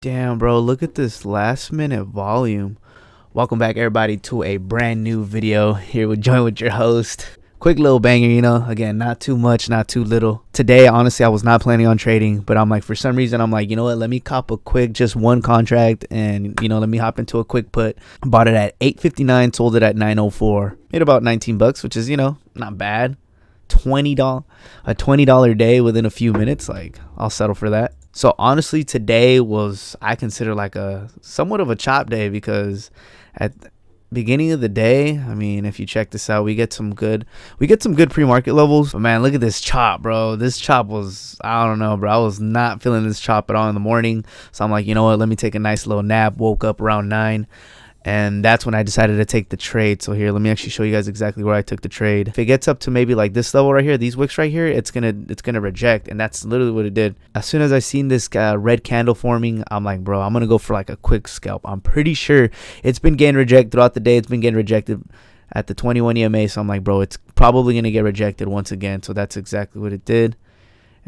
Damn, bro, look at this last minute volume. Welcome back, everybody, to a brand new video here with your host. Quick little banger, again, not too much, not too little. Today, honestly, I was not planning on trading, but I'm like, for some reason, I'm like, you know what, let me cop a quick, just one contract, and, let me hop into a quick put. Bought it at 8.59, sold it at 9.04. Made about 19 bucks, which is, not bad. A $20 day within a few minutes, like, I'll settle for that. So honestly, today was, I consider, like a somewhat of a chop day, because at the beginning of the day, I mean, if you check this out, we get some good pre-market levels. But man, look at this chop, bro. This chop was, I don't know, bro. I was not feeling this chop at all in the morning. So I'm like, you know what? Let me take a nice little nap. Woke up around 9. And that's when I decided to take the trade. So here, let me actually show you guys exactly where I took the trade. If it gets up to maybe like this level right here, these wicks right here, it's gonna reject, and that's literally what it did. As soon as I seen this red candle forming, I'm like, bro, I'm gonna go for like a quick scalp. I'm pretty sure it's been getting rejected throughout the day. It's been getting rejected at the 21 EMA. So I'm like, bro, it's probably gonna get rejected once again. So that's exactly what it did.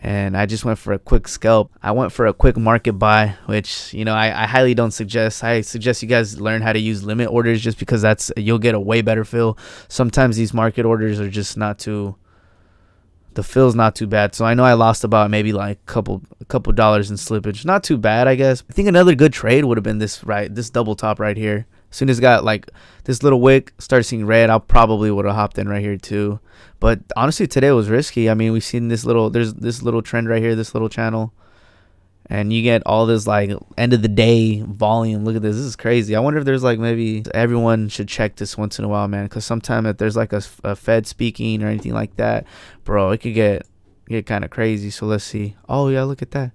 And I just went for a quick scalp. I went for a quick market buy, which, I highly don't suggest. I suggest you guys learn how to use limit orders, just because you'll get a way better feel. Sometimes these market orders are just the feel's not too bad. So I know I lost about maybe like a couple dollars in slippage. Not too bad, I guess. I think another good trade would have been this double top right here. As soon as it got like this little wick, started seeing red, I probably would have hopped in right here too. But honestly, today was risky. I mean, we've seen there's this little trend right here, this little channel, and you get all this like end of the day volume. Look at this. This is crazy. I wonder if there's like, maybe everyone should check this once in a while, man, because sometimes if there's like a Fed speaking or anything like that, bro, it could get kind of crazy. So let's see. Oh yeah, look at that.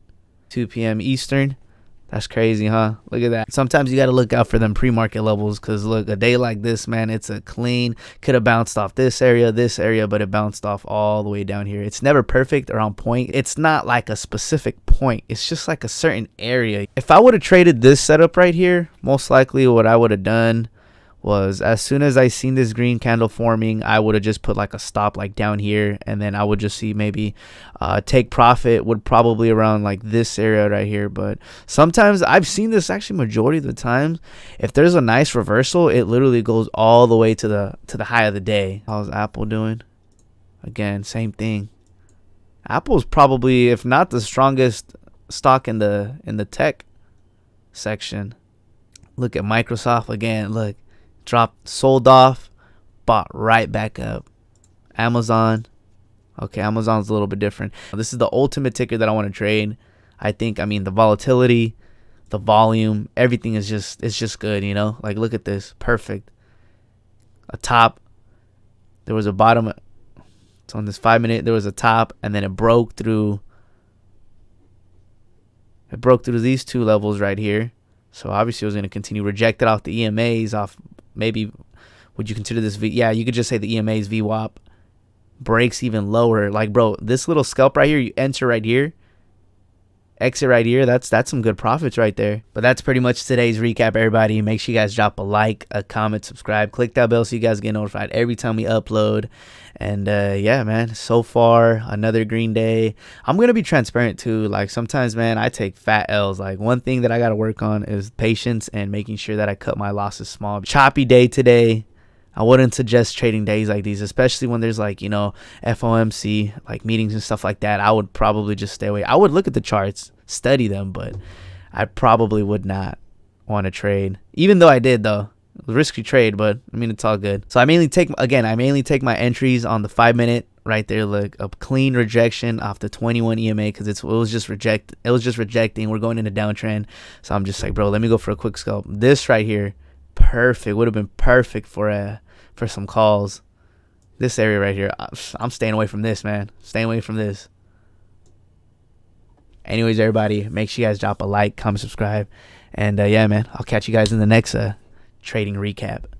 2 p.m. Eastern. That's crazy, huh? Look at that. Sometimes you got to look out for them pre-market levels, because look, a day like this, man, it's a clean. Could have bounced off this area, but it bounced off all the way down here. It's never perfect or on point. It's not like a specific point. It's just like a certain area. If I would have traded this setup right here, most likely what I would have done was, as soon as I seen this green candle forming, I would have just put like a stop like down here, and then I would just see maybe take profit would probably around like this area right here. But sometimes I've seen this, actually majority of the times, if there's a nice reversal, it literally goes all the way to the high of the day. How's Apple doing? Again, same thing. Apple's probably, if not the strongest stock in the tech section. Look at Microsoft again. Look, dropped, sold off, bought right back up. Amazon. Okay, Amazon's a little bit different. This is the ultimate ticker that I want to trade. I mean, the volatility, the volume, everything is just good, Like, look at this. Perfect. A top. There was a bottom. So on this 5 minute, there was a top, and then it broke through these two levels right here. So obviously it was going to continue. Rejected off the EMAs, off maybe, would you consider this yeah, you could just say the EMA's VWAP. Breaks even lower. Like, bro, this little scalp right here, you enter right here, exit right here, that's some good profits right there. But that's pretty much today's recap, everybody. Make sure you guys drop a like, a comment, subscribe, click that bell so you guys get notified every time we upload. And yeah, man, so far another green day. I'm gonna be transparent too. Like, sometimes, man, I take fat L's. Like, one thing that I gotta work on is patience and making sure that I cut my losses small. Choppy day today. I wouldn't suggest trading days like these, especially when there's like, FOMC, like meetings and stuff like that. I would probably just stay away. I would look at the charts, study them, but I probably would not want to trade. Even though I did, though. It was a risky trade, but I mean, it's all good. So I mainly take my entries on the 5 minute right there. Look, a clean rejection off the 21 EMA, because it was just rejecting. We're going in a downtrend. So I'm just like, bro, let me go for a quick scalp. This right here, perfect. Would have been perfect for some calls. This area right here, I'm staying away from this, man. Staying away from this. Anyways, everybody, make sure you guys drop a like, comment, subscribe, and yeah, man, I'll catch you guys in the next trading recap.